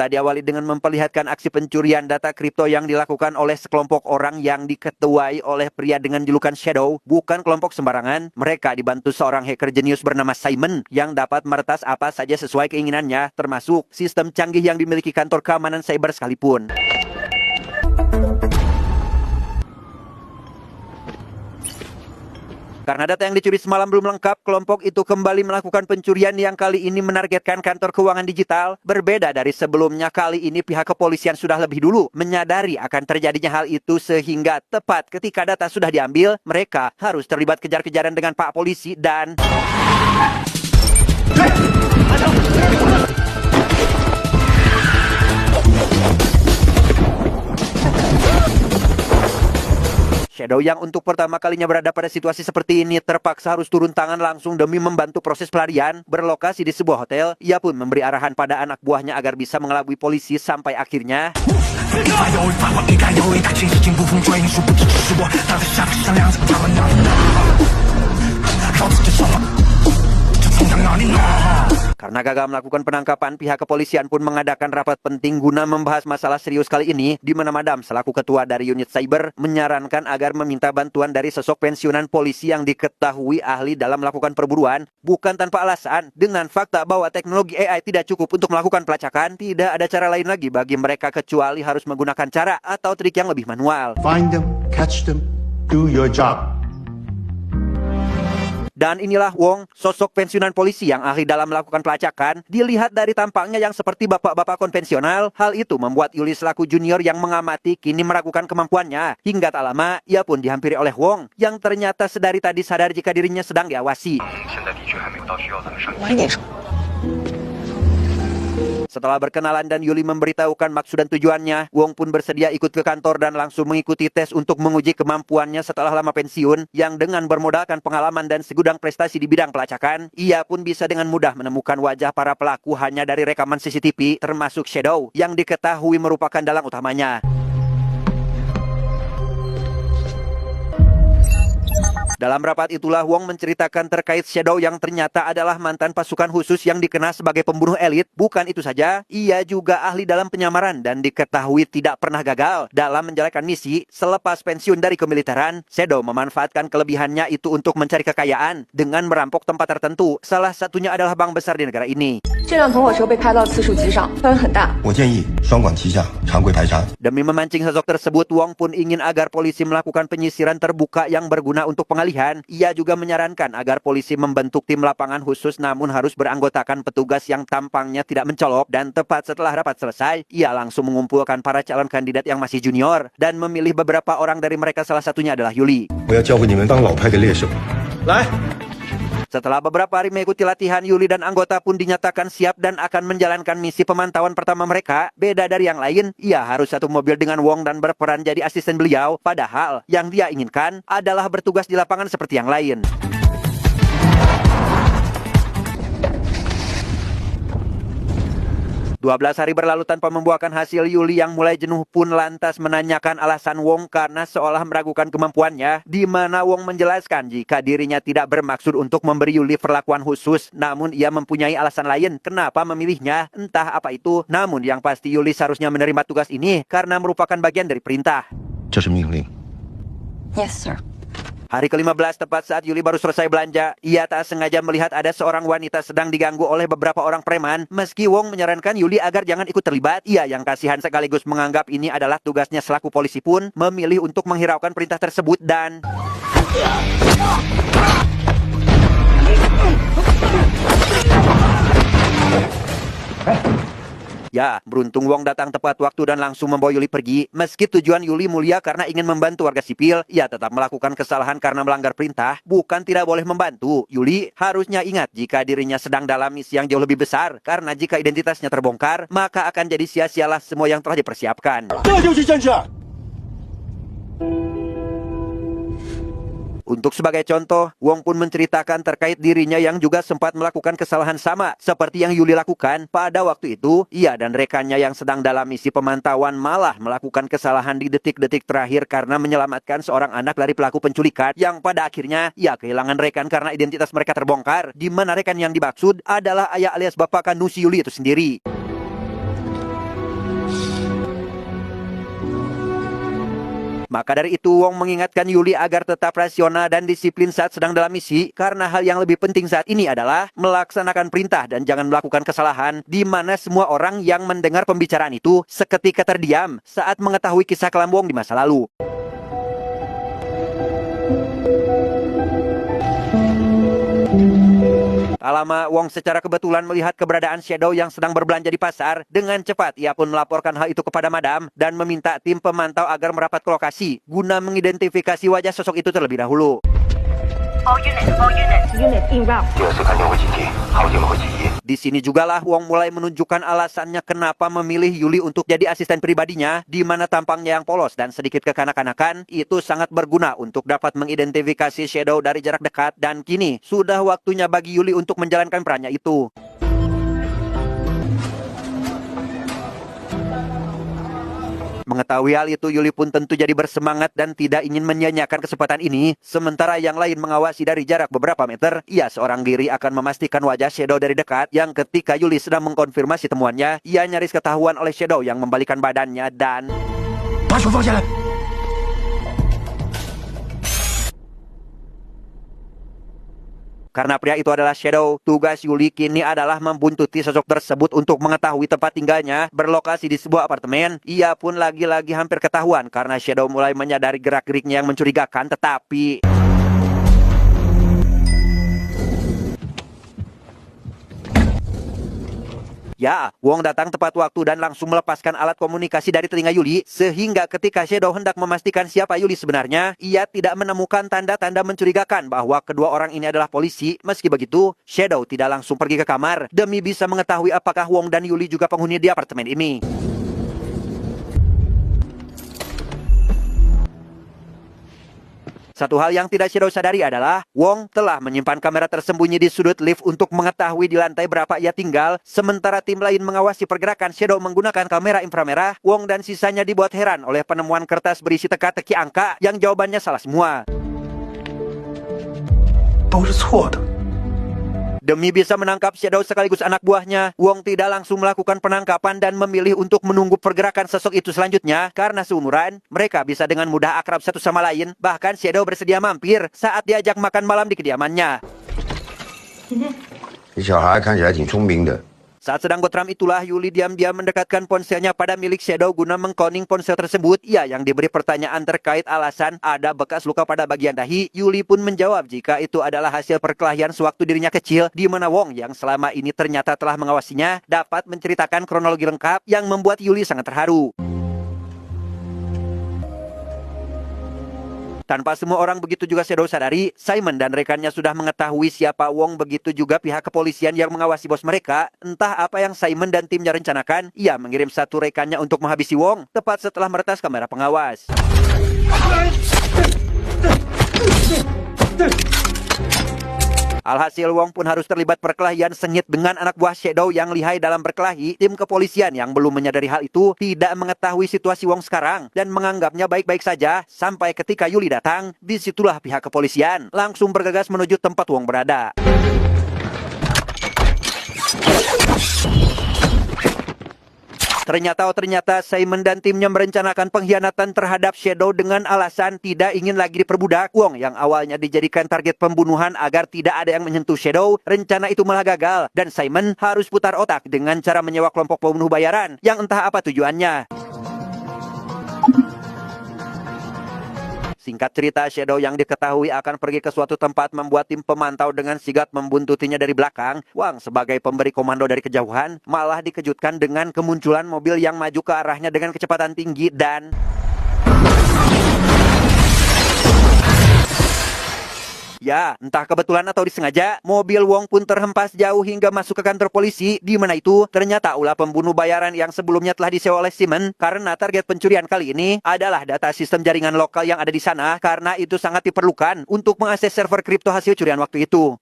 Cerita diawali dengan memperlihatkan aksi pencurian data kripto yang dilakukan oleh sekelompok orang yang diketuai oleh pria dengan julukan Shadow. Bukan kelompok sembarangan, mereka dibantu seorang hacker jenius bernama Simon yang dapat meretas apa saja sesuai keinginannya, termasuk sistem canggih yang dimiliki kantor keamanan cyber sekalipun. Karena data yang dicuri semalam belum lengkap, kelompok itu kembali melakukan pencurian yang kali ini menargetkan kantor keuangan digital. Berbeda dari sebelumnya, kali ini pihak kepolisian sudah lebih dulu menyadari akan terjadinya hal itu sehingga tepat ketika data sudah diambil, mereka harus terlibat kejar-kejaran dengan Pak Polisi dan... Shadow yang untuk pertama kalinya berada pada situasi seperti ini terpaksa harus turun tangan langsung demi membantu proses pelarian. Berlokasi di sebuah hotel, ia pun memberi arahan pada anak buahnya agar bisa mengelabui polisi sampai akhirnya... Karena gagal melakukan penangkapan, pihak kepolisian pun mengadakan rapat penting guna membahas masalah serius kali ini, di mana Madam selaku ketua dari unit cyber menyarankan agar meminta bantuan dari sosok pensiunan polisi yang diketahui ahli dalam melakukan perburuan. Bukan tanpa alasan, dengan fakta bahwa teknologi AI tidak cukup untuk melakukan pelacakan, tidak ada cara lain lagi bagi mereka kecuali harus menggunakan cara atau trik yang lebih manual. Find them, catch them, do your job. Dan inilah Wong, sosok pensiunan polisi yang ahli dalam melakukan pelacakan. Dilihat dari tampangnya yang seperti bapak-bapak konvensional, hal itu membuat Yuli selaku junior yang mengamati kini meragukan kemampuannya. Hingga tak lama, ia pun dihampiri oleh Wong, yang ternyata sedari tadi sadar jika dirinya sedang diawasi. Setelah berkenalan dan Yuli memberitahukan maksud dan tujuannya, Wong pun bersedia ikut ke kantor dan langsung mengikuti tes untuk menguji kemampuannya setelah lama pensiun, yang dengan bermodalkan pengalaman dan segudang prestasi di bidang pelacakan, ia pun bisa dengan mudah menemukan wajah para pelaku hanya dari rekaman CCTV, termasuk Shadow, yang diketahui merupakan dalang utamanya. Dalam rapat itulah Wong menceritakan terkait Shadow yang ternyata adalah mantan pasukan khusus yang dikenal sebagai pembunuh elit. Bukan itu saja, ia juga ahli dalam penyamaran dan diketahui tidak pernah gagal dalam menjalankan misi. Selepas pensiun dari kemiliteran, Shadow memanfaatkan kelebihannya itu untuk mencari kekayaan dengan merampok tempat tertentu. Salah satunya adalah bank besar di negara ini. Demi memancing sosok tersebut, Wong pun ingin agar polisi melakukan penyisiran terbuka yang berguna untuk pengalihan. Ia juga menyarankan agar polisi membentuk tim lapangan khusus namun harus beranggotakan petugas yang tampangnya tidak mencolok. Dan tepat setelah rapat selesai, ia langsung mengumpulkan para calon kandidat yang masih junior dan memilih beberapa orang dari mereka, salah satunya adalah Yuli. Setelah beberapa hari mengikuti latihan, Yuli dan anggota pun dinyatakan siap dan akan menjalankan misi pemantauan pertama mereka. Beda dari yang lain, ia harus satu mobil dengan Wong dan berperan jadi asisten beliau. Padahal, yang dia inginkan adalah bertugas di lapangan seperti yang lain. 12 hari berlalu tanpa membuahkan hasil. Yuli yang mulai jenuh pun lantas menanyakan alasan Wong karena seolah meragukan kemampuannya, di mana Wong menjelaskan jika dirinya tidak bermaksud untuk memberi Yuli perlakuan khusus, namun ia mempunyai alasan lain kenapa memilihnya. Entah apa itu, namun yang pasti Yuli seharusnya menerima tugas ini karena merupakan bagian dari perintah. Yes, sir. Hari ke-15 tepat saat Yuli baru selesai belanja, ia tak sengaja melihat ada seorang wanita sedang diganggu oleh beberapa orang preman. Meski Wong menyarankan Yuli agar jangan ikut terlibat, ia yang kasihan sekaligus menganggap ini adalah tugasnya selaku polisi pun memilih untuk menghiraukan perintah tersebut dan... Ya, beruntung Wong datang tepat waktu dan langsung membawa Yuli pergi. Meski tujuan Yuli mulia karena ingin membantu warga sipil, ia tetap melakukan kesalahan karena melanggar perintah. Bukan tidak boleh membantu, Yuli harusnya ingat jika dirinya sedang dalam misi yang jauh lebih besar. Karena jika identitasnya terbongkar, maka akan jadi sia-sialah semua yang telah dipersiapkan. Untuk sebagai contoh, Wong pun menceritakan terkait dirinya yang juga sempat melakukan kesalahan sama seperti yang Yuli lakukan. Pada waktu itu, ia dan rekannya yang sedang dalam misi pemantauan malah melakukan kesalahan di detik-detik terakhir karena menyelamatkan seorang anak dari pelaku penculikan yang pada akhirnya ia kehilangan rekan karena identitas mereka terbongkar, di mana rekan yang dimaksud adalah ayah alias bapak kandung si Yuli itu sendiri. Maka dari itu Wong mengingatkan Yuli agar tetap rasional dan disiplin saat sedang dalam misi, karena hal yang lebih penting saat ini adalah melaksanakan perintah dan jangan melakukan kesalahan, di mana semua orang yang mendengar pembicaraan itu seketika terdiam saat mengetahui kisah kelam Wong di masa lalu. Tak lama, Wong secara kebetulan melihat keberadaan Shadow yang sedang berbelanja di pasar. Dengan cepat, ia pun melaporkan hal itu kepada Madam dan meminta tim pemantau agar merapat ke lokasi guna mengidentifikasi wajah sosok itu terlebih dahulu. All unit in route. Di sini jugalah Wong mulai menunjukkan alasannya kenapa memilih Yuli untuk jadi asisten pribadinya, di mana tampangnya yang polos dan sedikit kekanak-kanakan itu sangat berguna untuk dapat mengidentifikasi Shadow dari jarak dekat, dan kini sudah waktunya bagi Yuli untuk menjalankan perannya itu. Mengetahui hal itu, Yuli pun tentu jadi bersemangat dan tidak ingin menyia-nyiakan kesempatan ini. Sementara yang lain mengawasi dari jarak beberapa meter, ia seorang diri akan memastikan wajah Shadow dari dekat, yang ketika Yuli sedang mengkonfirmasi temuannya, ia nyaris ketahuan oleh Shadow yang membalikan badannya dan... Karena pria itu adalah Shadow, tugas Yuli kini adalah membuntuti sosok tersebut untuk mengetahui tempat tinggalnya berlokasi di sebuah apartemen. Ia pun lagi-lagi hampir ketahuan karena Shadow mulai menyadari gerak-geriknya yang mencurigakan, tetapi... Ya, Wong datang tepat waktu dan langsung melepaskan alat komunikasi dari telinga Yuli, sehingga ketika Shadow hendak memastikan siapa Yuli sebenarnya, ia tidak menemukan tanda-tanda mencurigakan bahwa kedua orang ini adalah polisi. Meski begitu, Shadow tidak langsung pergi ke kamar demi bisa mengetahui apakah Wong dan Yuli juga penghuni di apartemen ini. Satu hal yang tidak Shadow sadari adalah Wong telah menyimpan kamera tersembunyi di sudut lift untuk mengetahui di lantai berapa ia tinggal. Sementara tim lain mengawasi pergerakan Shadow menggunakan kamera inframerah, Wong dan sisanya dibuat heran oleh penemuan kertas berisi teka-teki angka yang jawabannya salah semua. Demi bisa menangkap Shadow sekaligus anak buahnya, Wong tidak langsung melakukan penangkapan dan memilih untuk menunggu pergerakan sosok itu selanjutnya. Karena seumuran, mereka bisa dengan mudah akrab satu sama lain. Bahkan Shadow bersedia mampir saat diajak makan malam di kediamannya. Saat sedang gotram itulah, Yuli diam-diam mendekatkan ponselnya pada milik Shadow guna mengkoning ponsel tersebut. Ia yang diberi pertanyaan terkait alasan ada bekas luka pada bagian dahi. Yuli pun menjawab jika itu adalah hasil perkelahian sewaktu dirinya kecil, di mana Wong yang selama ini ternyata telah mengawasinya dapat menceritakan kronologi lengkap yang membuat Yuli sangat terharu. Tanpa semua orang begitu juga Shadow sadari, Simon dan rekannya sudah mengetahui siapa Wong, begitu juga pihak kepolisian yang mengawasi bos mereka. Entah apa yang Simon dan timnya rencanakan, ia mengirim satu rekannya untuk menghabisi Wong tepat setelah meretas kamera pengawas. Alhasil Wong pun harus terlibat perkelahian sengit dengan anak buah Shadow yang lihai dalam berkelahi. Tim kepolisian yang belum menyadari hal itu tidak mengetahui situasi Wong sekarang dan menganggapnya baik-baik saja sampai ketika Yuli datang. Disitulah pihak kepolisian langsung bergegas menuju tempat Wong berada. Ternyata Simon dan timnya merencanakan pengkhianatan terhadap Shadow dengan alasan tidak ingin lagi diperbudak. Wong yang awalnya dijadikan target pembunuhan agar tidak ada yang menyentuh Shadow, rencana itu malah gagal dan Simon harus putar otak dengan cara menyewa kelompok pembunuh bayaran yang entah apa tujuannya. Singkat cerita, Shadow yang diketahui akan pergi ke suatu tempat membuat tim pemantau dengan sigap membuntutinya dari belakang. Wang sebagai pemberi komando dari kejauhan malah dikejutkan dengan kemunculan mobil yang maju ke arahnya dengan kecepatan tinggi dan... Ya, entah kebetulan atau disengaja, mobil Wong pun terhempas jauh hingga masuk ke kantor polisi, di mana itu ternyata ulah pembunuh bayaran yang sebelumnya telah disewa oleh Simon, karena target pencurian kali ini adalah data sistem jaringan lokal yang ada di sana, karena itu sangat diperlukan untuk mengakses server kripto hasil curian waktu itu.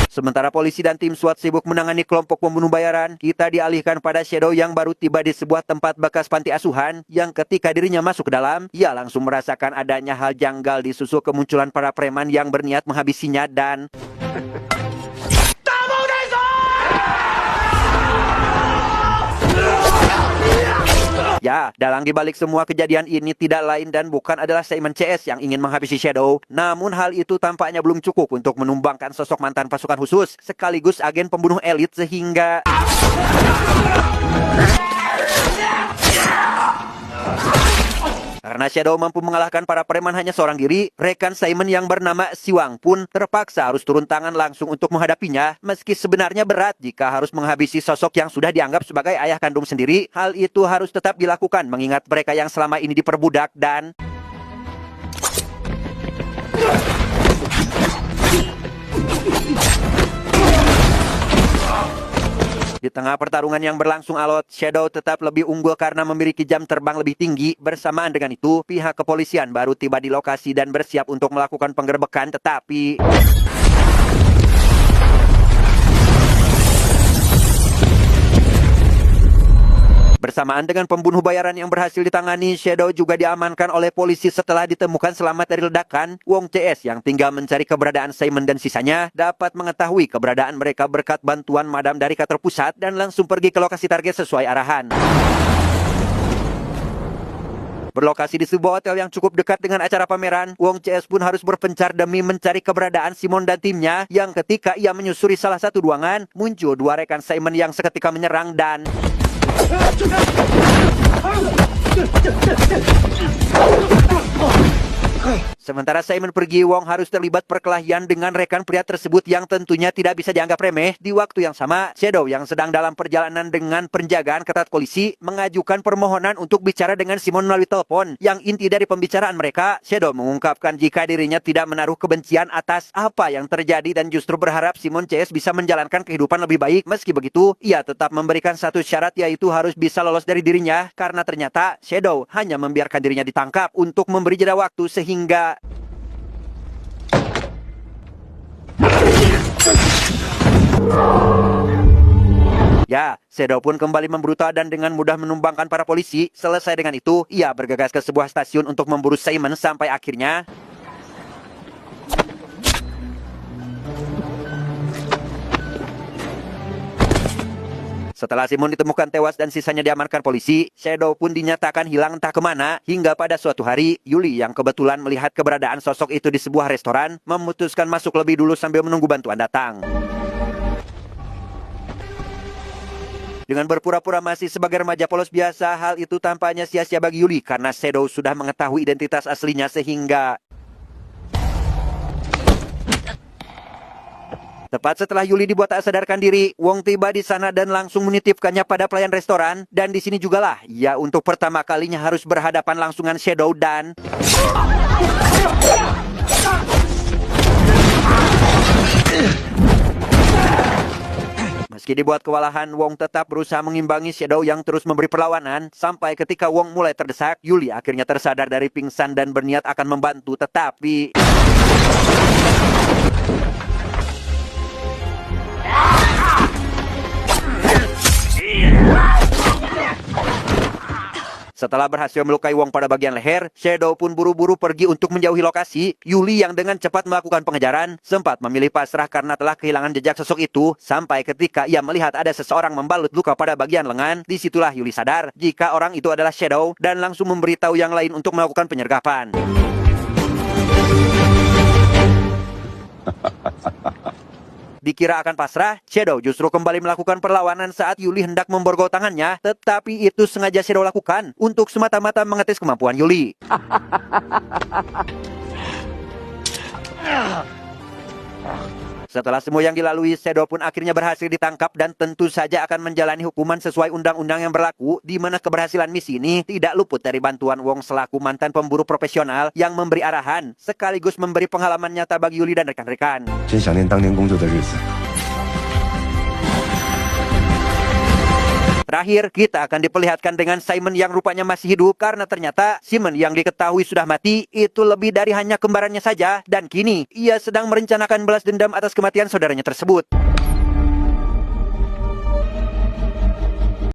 Sementara polisi dan tim SWAT sibuk menangani kelompok pembunuh bayaran, kita dialihkan pada Shadow yang baru tiba di sebuah tempat bekas panti asuhan, yang ketika dirinya masuk ke dalam, ia langsung merasakan adanya hal janggal disusul kemunculan para preman yang berniat menghabisinya dan... Ya, dalang dibalik semua kejadian ini tidak lain dan bukan adalah Simon CS yang ingin menghabisi Shadow. Namun hal itu tampaknya belum cukup untuk menumbangkan sosok mantan pasukan khusus sekaligus agen pembunuh elit sehingga karena Shadow mampu mengalahkan para preman hanya seorang diri, rekan Simon yang bernama Siwang pun terpaksa harus turun tangan langsung untuk menghadapinya. Meski sebenarnya berat jika harus menghabisi sosok yang sudah dianggap sebagai ayah kandung sendiri, hal itu harus tetap dilakukan mengingat mereka yang selama ini diperbudak dan di tengah pertarungan yang berlangsung alot, Shadow tetap lebih unggul karena memiliki jam terbang lebih tinggi. Bersamaan dengan itu, pihak kepolisian baru tiba di lokasi dan bersiap untuk melakukan penggerbekan, tetapi bersamaan dengan pembunuh bayaran yang berhasil ditangani, Shadow juga diamankan oleh polisi setelah ditemukan selamat dari ledakan. Wong CS yang tinggal mencari keberadaan Simon dan sisanya dapat mengetahui keberadaan mereka berkat bantuan madam dari kantor pusat dan langsung pergi ke lokasi target sesuai arahan. Berlokasi di sebuah hotel yang cukup dekat dengan acara pameran, Wong CS pun harus berpencar demi mencari keberadaan Simon dan timnya yang ketika ia menyusuri salah satu ruangan, muncul dua rekan Simon yang seketika menyerang dan sementara Simon pergi, Wong harus terlibat perkelahian dengan rekan pria tersebut yang tentunya tidak bisa dianggap remeh. Di waktu yang sama, Shadow yang sedang dalam perjalanan dengan penjagaan ketat polisi mengajukan permohonan untuk bicara dengan Simon melalui telepon. Yang inti dari pembicaraan mereka, Shadow mengungkapkan jika dirinya tidak menaruh kebencian atas apa yang terjadi dan justru berharap Simon CS bisa menjalankan kehidupan lebih baik. Meski begitu, ia tetap memberikan satu syarat, yaitu harus bisa lolos dari dirinya karena ternyata Shadow hanya membiarkan dirinya ditangkap untuk memberi jeda waktu sehingga ya, Shadow pun kembali membrutal dan dengan mudah menumbangkan para polisi. Selesai dengan itu, ia bergegas ke sebuah stasiun untuk memburu Simon sampai akhirnya setelah Simon ditemukan tewas dan sisanya diamankan polisi, Shadow pun dinyatakan hilang entah kemana, hingga pada suatu hari, Yuli yang kebetulan melihat keberadaan sosok itu di sebuah restoran, memutuskan masuk lebih dulu sambil menunggu bantuan datang. Dengan berpura-pura masih sebagai remaja polos biasa, hal itu tampaknya sia-sia bagi Yuli karena Shadow sudah mengetahui identitas aslinya sehingga tepat setelah Yuli dibuat tak sadarkan diri, Wong tiba di sana dan langsung menitipkannya pada pelayan restoran. Dan di sini jugalah ia untuk pertama kalinya harus berhadapan langsung dengan Shadow dan meski dibuat kewalahan, Wong tetap berusaha mengimbangi Shadow yang terus memberi perlawanan. Sampai ketika Wong mulai terdesak, Yuli akhirnya tersadar dari pingsan dan berniat akan membantu, tetapi setelah berhasil melukai Wong pada bagian leher, Shadow pun buru-buru pergi untuk menjauhi lokasi. Yuli yang dengan cepat melakukan pengejaran sempat memilih pasrah karena telah kehilangan jejak sosok itu. Sampai ketika ia melihat ada seseorang membalut luka pada bagian lengan, disitulah Yuli sadar jika orang itu adalah Shadow dan langsung memberitahu yang lain untuk melakukan penyergapan. Dikira akan pasrah, Shadow justru kembali melakukan perlawanan saat Yuli hendak memborgol tangannya, tetapi itu sengaja Shadow lakukan untuk semata-mata mengetes kemampuan Yuli. Setelah semua yang dilalui, Shadow pun akhirnya berhasil ditangkap dan tentu saja akan menjalani hukuman sesuai undang-undang yang berlaku, di mana keberhasilan misi ini tidak luput dari bantuan Wong selaku mantan pemburu profesional yang memberi arahan, sekaligus memberi pengalaman nyata bagi Yuli dan rekan-rekan. Terakhir, kita akan diperlihatkan dengan Simon yang rupanya masih hidup karena ternyata Simon yang diketahui sudah mati itu lebih dari hanya kembarannya saja dan kini ia sedang merencanakan balas dendam atas kematian saudaranya tersebut.